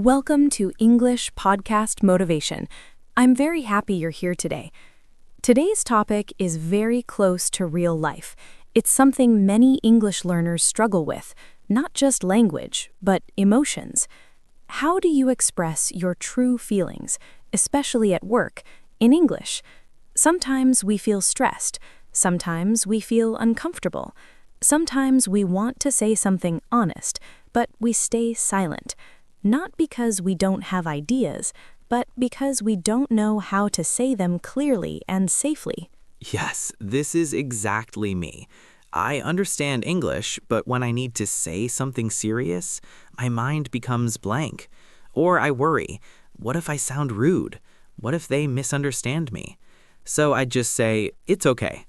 Welcome to English Podcast Motivation. I'm very happy you're here today. Today's topic is very close to real life. It's something many English learners struggle with, not just language, but emotions. How do you express your true feelings, especially at work, in English? Sometimes we feel stressed. Sometimes we feel uncomfortable. Sometimes we want to say something honest, but we stay silent. Not because we don't have ideas, but because we don't know how to say them clearly and safely. Yes, this is exactly me. I understand English, but when I need to say something serious, my mind becomes blank. Or I worry, what if I sound rude? What if they misunderstand me? So I just say, it's okay,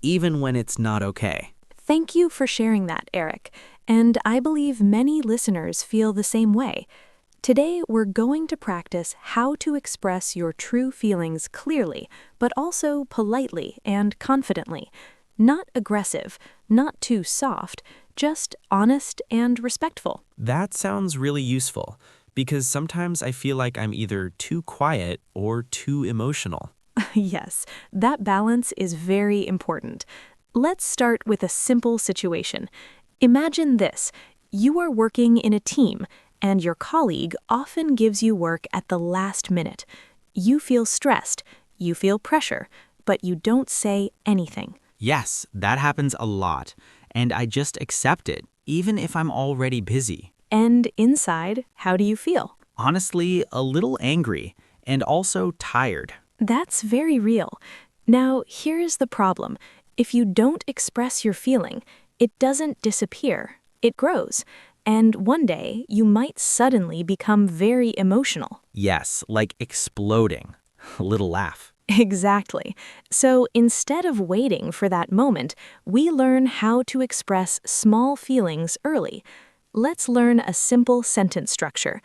even when it's not okay. Thank you for sharing that, Eric. And I believe many listeners feel the same way. Today, we're going to practice how to express your true feelings clearly, but also politely and confidently. Not aggressive, not too soft, just honest and respectful. That sounds really useful, because sometimes I feel like I'm either too quiet or too emotional. Yes, that balance is very important. Let's start with a simple situation. Imagine this. You are working in a team, and your colleague often gives you work at the last minute. You feel stressed, you feel pressure, but you don't say anything. Yes, that happens a lot, and I just accept it, even if I'm already busy. And inside, how do you feel? Honestly, a little angry, and also tired. That's very real. Now, here's the problem. If you don't express your feeling, it doesn't disappear. It grows. And one day, you might suddenly become very emotional. Yes, like exploding. A little laugh. Exactly. So instead of waiting for that moment, we learn how to express small feelings early. Let's learn a simple sentence structure.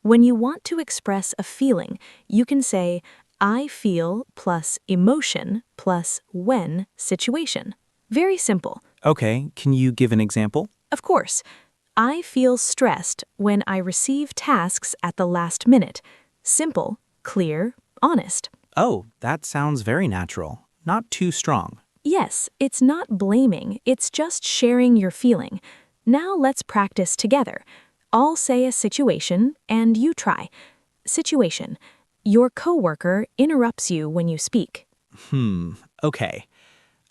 When you want to express a feeling, you can say, I feel plus emotion plus when situation. Very simple. Okay, can you give an example? Of course, I feel stressed when I receive tasks at the last minute. Simple, clear, honest. Oh, that sounds very natural. Not too strong. Yes, it's not blaming, it's just sharing your feeling. Now let's practice together. I'll say a situation and you try. Situation. Your coworker interrupts you when you speak. Okay.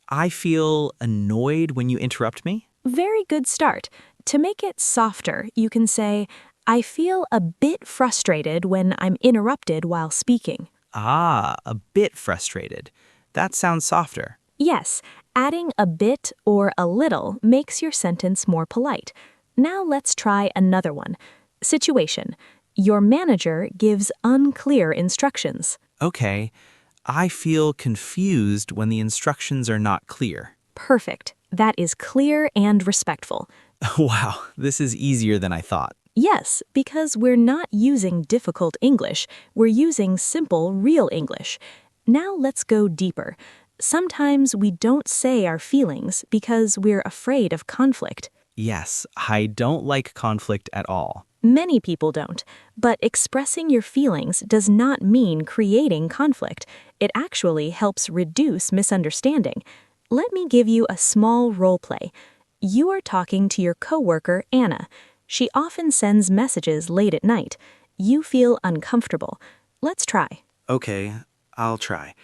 I feel annoyed when you interrupt me. Very good start. To make it softer, you can say, I feel a bit frustrated when I'm interrupted while speaking. Ah, a bit frustrated. That sounds softer. Yes, adding a bit or a little makes your sentence more polite. Now let's try another one. Situation. Your manager gives unclear instructions. Okay. I feel confused when the instructions are not clear. Perfect. That is clear and respectful. Wow, this is easier than I thought. Yes, because we're not using difficult English, we're using simple, real English. Now let's go deeper. Sometimes we don't say our feelings because we're afraid of conflict. Yes, I don't like conflict at all. Many people don't, but expressing your feelings does not mean creating conflict. It actually helps reduce misunderstanding. Let me give you a small role play. You are talking to your coworker, Anna. She often sends messages late at night. You feel uncomfortable. Let's try. Okay, I'll try.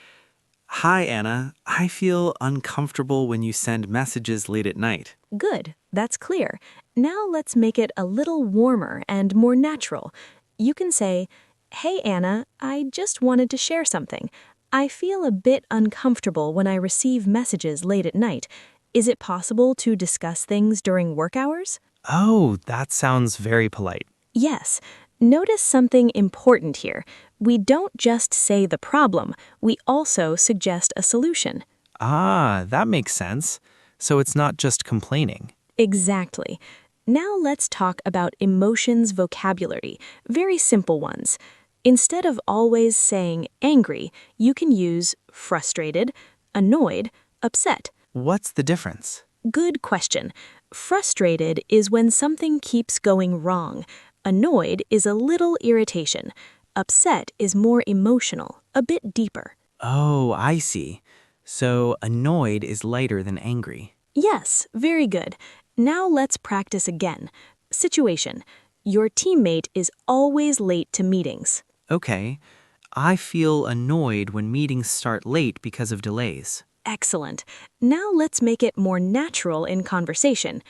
Hi, Anna. I feel uncomfortable when you send messages late at night. Good, that's clear. Now let's make it a little warmer and more natural. You can say, Hey Anna, I just wanted to share something. I feel a bit uncomfortable when I receive messages late at night. Is it possible to discuss things during work hours? Oh, that sounds very polite. Yes. Notice something important here. We don't just say the problem, we also suggest a solution. Ah, that makes sense. So it's not just complaining. Exactly. Now let's talk about emotions vocabulary, very simple ones. Instead of always saying angry, you can use frustrated, annoyed, upset. What's the difference? Good question. Frustrated is when something keeps going wrong. Annoyed is a little irritation. Upset is more emotional, a bit deeper. Oh, I see. So annoyed is lighter than angry. Yes, very good. Now let's practice again. Situation. Your teammate is always late to meetings. Okay. I feel annoyed when meetings start late because of delays. Excellent. Now let's make it more natural in conversation.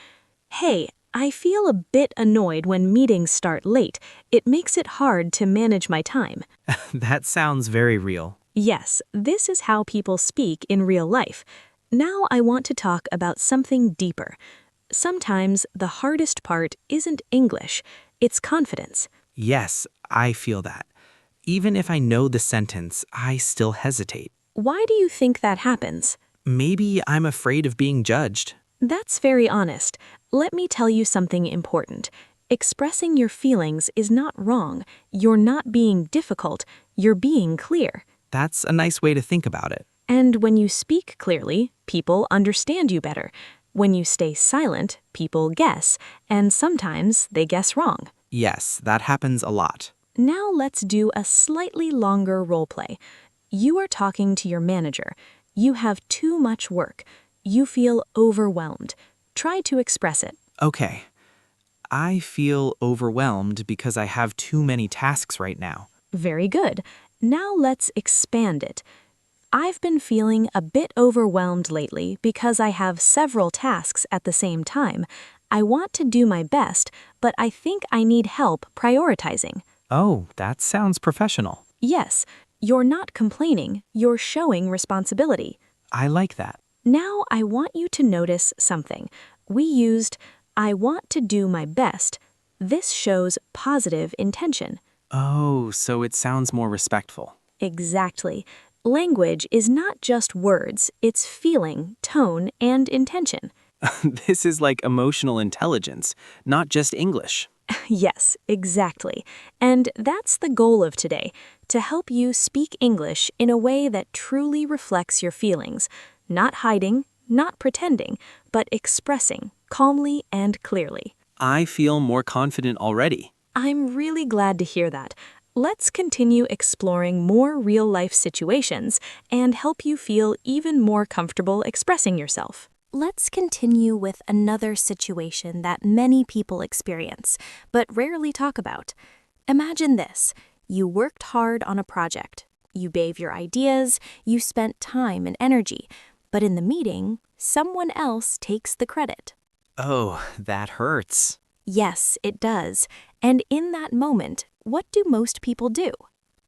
Hey, I feel a bit annoyed when meetings start late. It makes it hard to manage my time. That sounds very real. Yes, this is how people speak in real life. Now I want to talk about something deeper. Sometimes the hardest part isn't English, it's confidence. Yes, I feel that. Even if I know the sentence, I still hesitate. Why do you think that happens? Maybe I'm afraid of being judged. That's very honest. Let me tell you something important. Expressing your feelings is not wrong. You're not being difficult. You're being clear. That's a nice way to think about it. And when you speak clearly, people understand you better. When you stay silent, people guess, and sometimes they guess wrong. Yes, that happens a lot. Now let's do a slightly longer role play. You are talking to your manager. You have too much work. You feel overwhelmed. Try to express it. Okay. I feel overwhelmed because I have too many tasks right now. Very good. Now let's expand it. I've been feeling a bit overwhelmed lately because I have several tasks at the same time. I want to do my best, but I think I need help prioritizing. Oh, that sounds professional. Yes, you're not complaining, you're showing responsibility. I like that. Now I want you to notice something. We used, I want to do my best. This shows positive intention. Oh, so it sounds more respectful. Exactly. Language is not just words, it's feeling, tone, and intention. This is like emotional intelligence, not just English. Yes, exactly. And that's the goal of today, to help you speak English in a way that truly reflects your feelings, not hiding, not pretending, but expressing calmly and clearly. I feel more confident already. I'm really glad to hear that. Let's continue exploring more real-life situations and help you feel even more comfortable expressing yourself. Let's continue with another situation that many people experience, but rarely talk about. Imagine this. You worked hard on a project. You gave your ideas, you spent time and energy, but in the meeting, someone else takes the credit. Oh, that hurts. Yes, it does. And in that moment, what do most people do?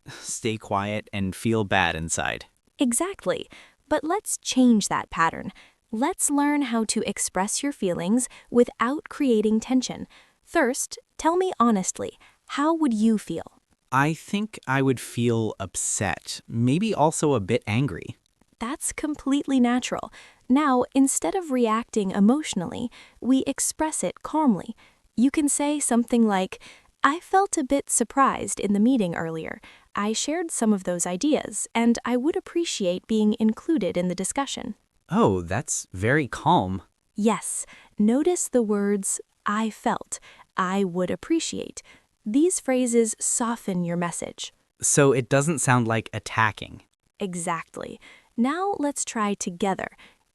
Stay quiet and feel bad inside. Exactly. But let's change that pattern. Let's learn how to express your feelings without creating tension. First, tell me honestly, how would you feel? I think I would feel upset, maybe also a bit angry. That's completely natural. Now, instead of reacting emotionally, we express it calmly. You can say something like, I felt a bit surprised in the meeting earlier. I shared some of those ideas, and I would appreciate being included in the discussion. Oh, that's very calm. Yes, notice the words, I felt, I would appreciate. These phrases soften your message. So it doesn't sound like attacking. Exactly. Now let's try together.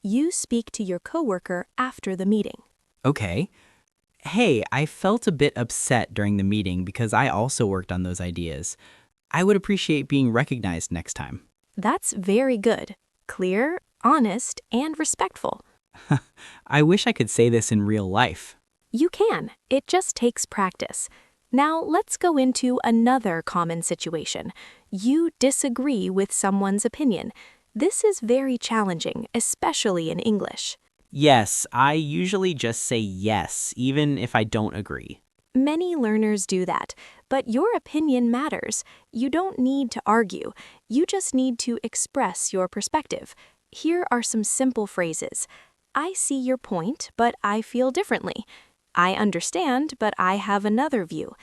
You speak to your coworker after the meeting. Okay. Hey, I felt a bit upset during the meeting because I also worked on those ideas. I would appreciate being recognized next time. That's very good. Clear, honest, and respectful. I wish I could say this in real life. You can. It just takes practice. Now let's go into another common situation. You disagree with someone's opinion. This is very challenging, especially in English. Yes, I usually just say yes, even if I don't agree. Many learners do that, but your opinion matters. You don't need to argue. You just need to express your perspective. Here are some simple phrases. I see your point, but I feel differently. I understand, but I have another view.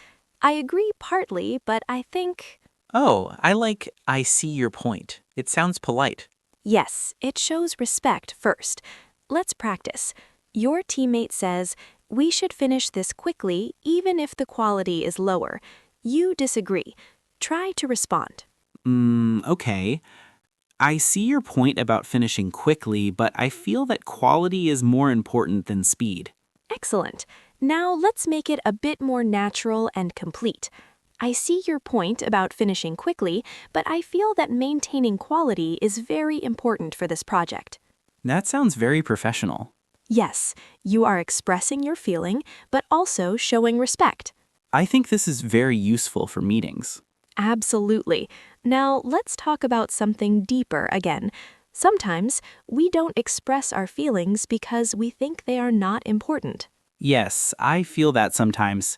I agree partly, but I think... Oh, I see your point. It sounds polite. Yes, it shows respect first. Let's practice. Your teammate says, We should finish this quickly even if the quality is lower. You disagree. Try to respond. Okay. I see your point about finishing quickly, but I feel that quality is more important than speed. Excellent. Now let's make it a bit more natural and complete. I see your point about finishing quickly, but I feel that maintaining quality is very important for this project. That sounds very professional. Yes, you are expressing your feeling, but also showing respect. I think this is very useful for meetings. Absolutely. Now let's talk about something deeper again. Sometimes we don't express our feelings because we think they are not important. Yes, I feel that sometimes.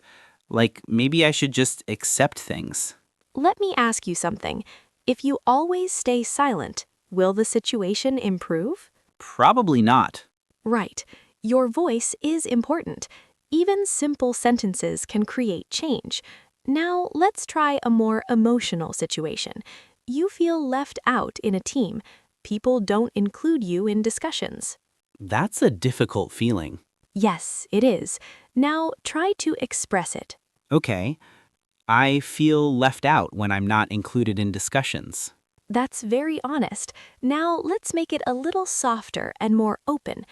Like maybe I should just accept things. Let me ask you something. If you always stay silent, will the situation improve? Probably not. Right. Your voice is important. Even simple sentences can create change. Now, let's try a more emotional situation. You feel left out in a team. People don't include you in discussions. That's a difficult feeling. Yes, it is. Now, try to express it. Okay. I feel left out when I'm not included in discussions. That's very honest. Now, let's make it a little softer and more open.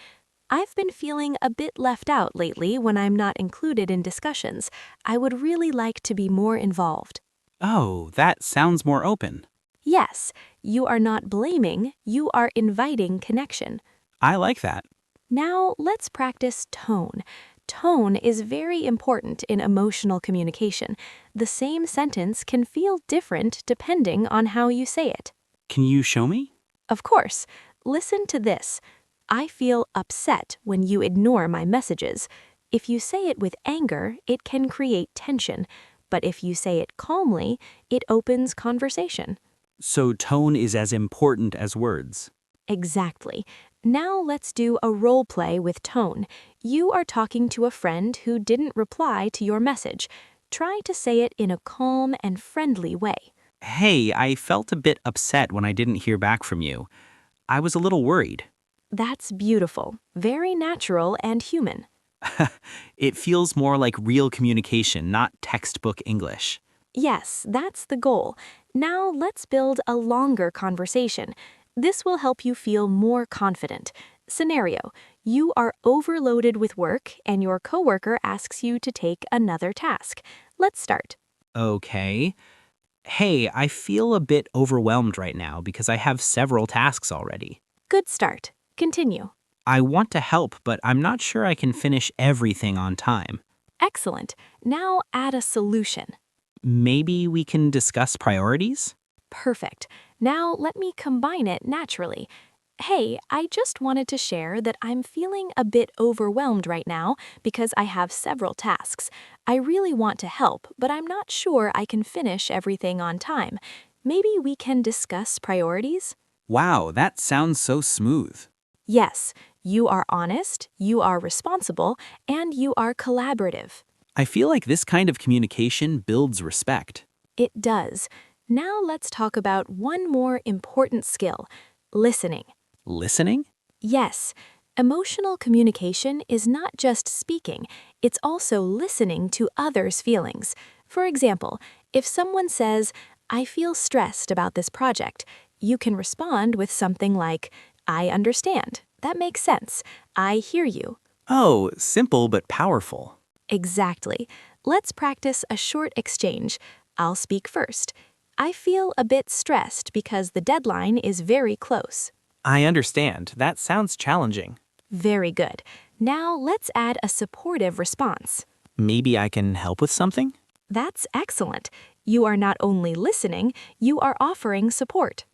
I've been feeling a bit left out lately when I'm not included in discussions. I would really like to be more involved. Oh, that sounds more open. Yes, you are not blaming, you are inviting connection. I like that. Now, let's practice tone. Tone is very important in emotional communication. The same sentence can feel different depending on how you say it. Can you show me? Of course, listen to this. I feel upset when you ignore my messages. If you say it with anger, it can create tension. But if you say it calmly, it opens conversation. So tone is as important as words. Exactly. Now let's do a role play with tone. You are talking to a friend who didn't reply to your message. Try to say it in a calm and friendly way. Hey, I felt a bit upset when I didn't hear back from you. I was a little worried. That's beautiful, very natural and human. It feels more like real communication, not textbook English. Yes, that's the goal. Now let's build a longer conversation. This will help you feel more confident. Scenario: you are overloaded with work and your coworker asks you to take another task. Let's start. Okay. Hey, I feel a bit overwhelmed right now because I have several tasks already. Good start. Continue. I want to help, but I'm not sure I can finish everything on time. Excellent. Now add a solution. Maybe we can discuss priorities? Perfect. Now let me combine it naturally. Hey, I just wanted to share that I'm feeling a bit overwhelmed right now because I have several tasks. I really want to help, but I'm not sure I can finish everything on time. Maybe we can discuss priorities? Wow, that sounds so smooth. Yes, you are honest, you are responsible, and you are collaborative. I feel like this kind of communication builds respect. It does. Now let's talk about one more important skill: listening. Listening? Yes, emotional communication is not just speaking, it's also listening to others' feelings. For example, if someone says, "I feel stressed about this project," you can respond with something like, "I understand. That makes sense. I hear you." Oh, simple but powerful. Exactly. Let's practice a short exchange. I'll speak first. "I feel a bit stressed because the deadline is very close." I understand. That sounds challenging. Very good. Now let's add a supportive response. Maybe I can help with something? That's excellent. You are not only listening, you are offering support.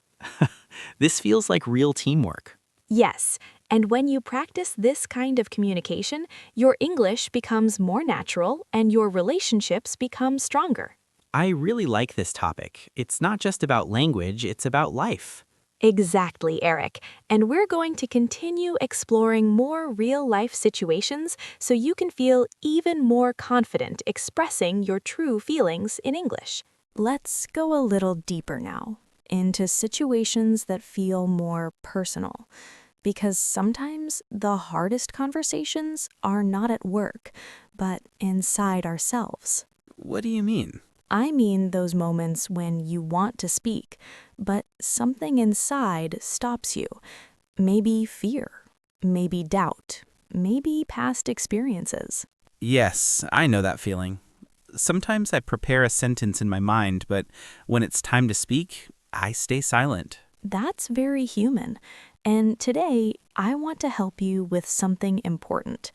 This feels like real teamwork. Yes, and when you practice this kind of communication, your English becomes more natural and your relationships become stronger. I really like this topic. It's not just about language, it's about life. Exactly, Eric. And we're going to continue exploring more real-life situations so you can feel even more confident expressing your true feelings in English. Let's go a little deeper now, into situations that feel more personal. because sometimes the hardest conversations are not at work, but inside ourselves. What do you mean? I mean those moments when you want to speak, but something inside stops you. Maybe fear, maybe doubt, maybe past experiences. Yes, I know that feeling. Sometimes I prepare a sentence in my mind, but when it's time to speak, I stay silent. That's very human. And today, I want to help you with something important.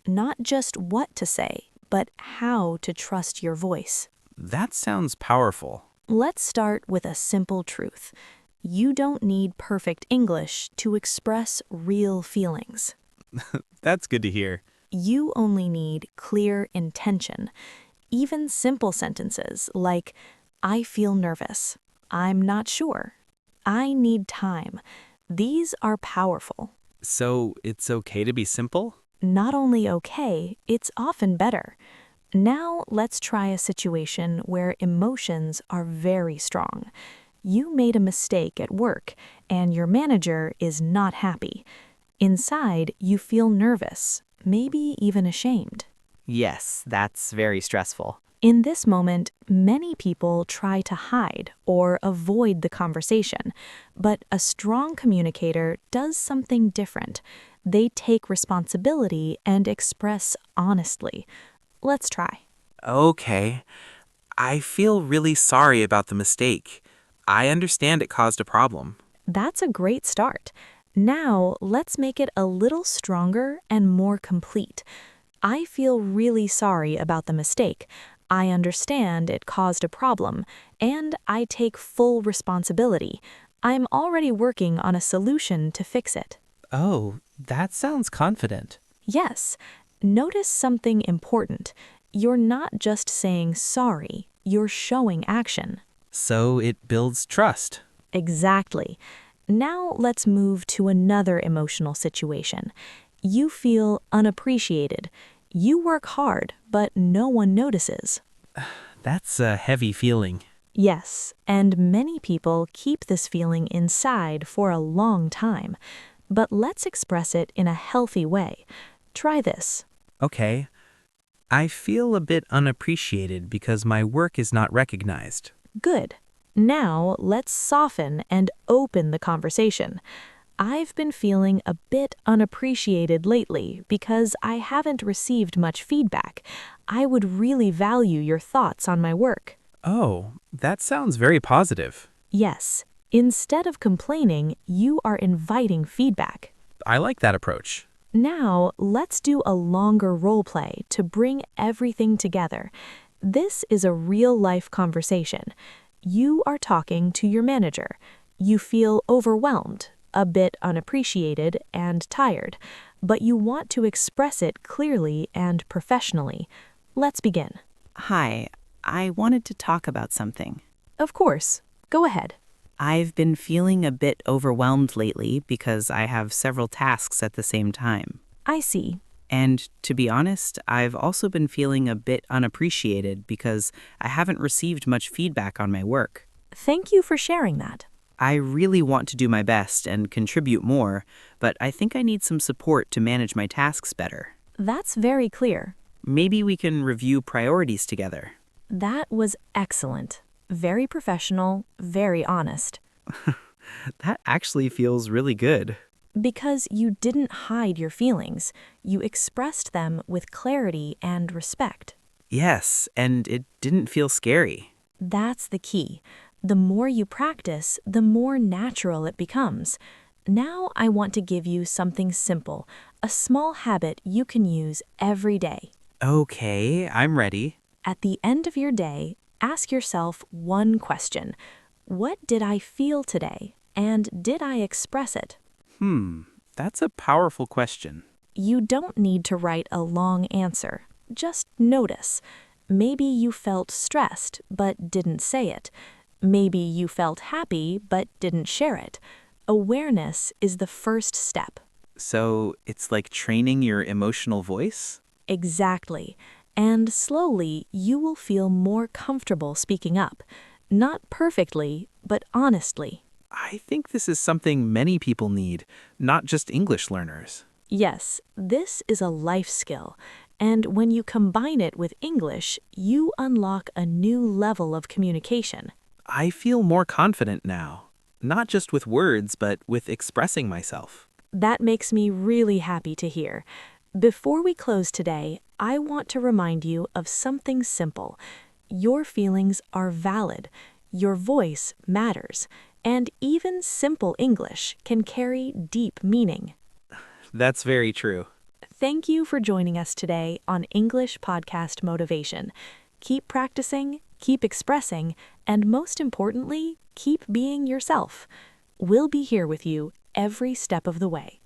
Not just what to say, but how to trust your voice. That sounds powerful. Let's start with a simple truth. You don't need perfect English to express real feelings. That's good to hear. You only need clear intention. Even simple sentences like, I feel nervous, I'm not sure, I need time. These are powerful. So it's okay to be simple? Not only okay, it's often better. Now let's try a situation where emotions are very strong. You made a mistake at work, and your manager is not happy. Inside, you feel nervous, maybe even ashamed. Yes, that's very stressful. In this moment, many people try to hide or avoid the conversation, but a strong communicator does something different. They take responsibility and express honestly. Let's try. Okay. I feel really sorry about the mistake. I understand it caused a problem. That's a great start. Now, let's make it a little stronger and more complete. I feel really sorry about the mistake. I understand it caused a problem, and I take full responsibility. I'm already working on a solution to fix it. Oh, that sounds confident. Yes, notice something important. You're not just saying sorry, you're showing action. So it builds trust. Exactly. Now let's move to another emotional situation. You feel unappreciated. You work hard, but no one notices. That's a heavy feeling. Yes, and many people keep this feeling inside for a long time. But let's express it in a healthy way. Try this. Okay. I feel a bit unappreciated because my work is not recognized. Good. Now let's soften and open the conversation. I've been feeling a bit unappreciated lately because I haven't received much feedback. I would really value your thoughts on my work. Oh, that sounds very positive. Yes, instead of complaining, you are inviting feedback. I like that approach. Now, let's do a longer role play to bring everything together. This is a real-life conversation. You are talking to your manager. You feel overwhelmed, a bit unappreciated, and tired, but you want to express it clearly and professionally. Let's begin. Hi, I wanted to talk about something. Of course. Go ahead. I've been feeling a bit overwhelmed lately because I have several tasks at the same time. I see. And to be honest, I've also been feeling a bit unappreciated because I haven't received much feedback on my work. Thank you for sharing that. I really want to do my best and contribute more, but I think I need some support to manage my tasks better. That's very clear. Maybe we can review priorities together. That was excellent. Very professional, very honest. That actually feels really good. Because you didn't hide your feelings, you expressed them with clarity and respect. Yes, and it didn't feel scary. That's the key. The more you practice, the more natural it becomes. Now I want to give you something simple, a small habit you can use every day. Okay, I'm ready. At the end of your day, ask yourself one question. What did I feel today? And did I express it? That's a powerful question. You don't need to write a long answer. Just notice. Maybe you felt stressed but didn't say it. Maybe you felt happy but didn't share it. Awareness is the first step. So it's like training your emotional voice? Exactly. And slowly, you will feel more comfortable speaking up. Not perfectly, but honestly. I think this is something many people need, not just English learners. Yes, this is a life skill, and when you combine it with English, you unlock a new level of communication. I feel more confident now, not just with words, but with expressing myself. That makes me really happy to hear. Before we close today, I want to remind you of something simple. Your feelings are valid, your voice matters, and even simple English can carry deep meaning. That's very true. Thank you for joining us today on English Podcast Motivation. Keep practicing, keep expressing, and most importantly, keep being yourself. We'll be here with you every step of the way.